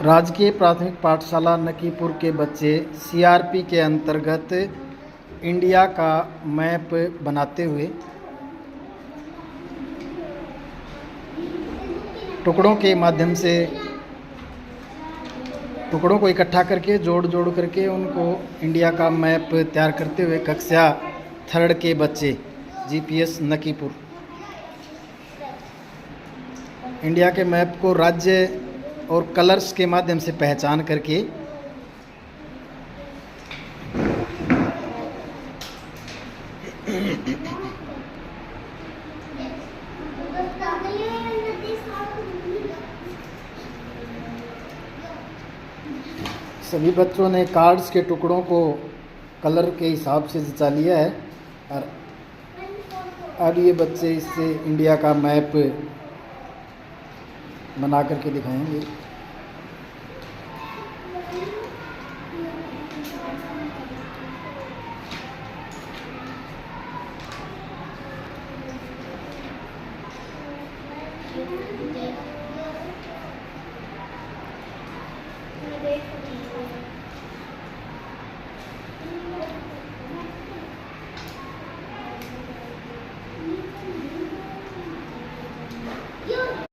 राजकीय प्राथमिक पाठशाला नकीपुर के बच्चे सीआरपी के अंतर्गत इंडिया का मैप बनाते हुए टुकड़ों के माध्यम से टुकड़ों को इकट्ठा करके जोड़ करके उनको इंडिया का मैप तैयार करते हुए कक्षा 3rd के बच्चे जीपीएस नकीपुर इंडिया के मैप को राज्य और कलर्स के माध्यम से पहचान करके सभी बच्चों ने कार्ड्स के टुकड़ों को कलर के हिसाब से जचा लिया है और अब ये बच्चे इससे इंडिया का मैप बना करके दिखाएंगे।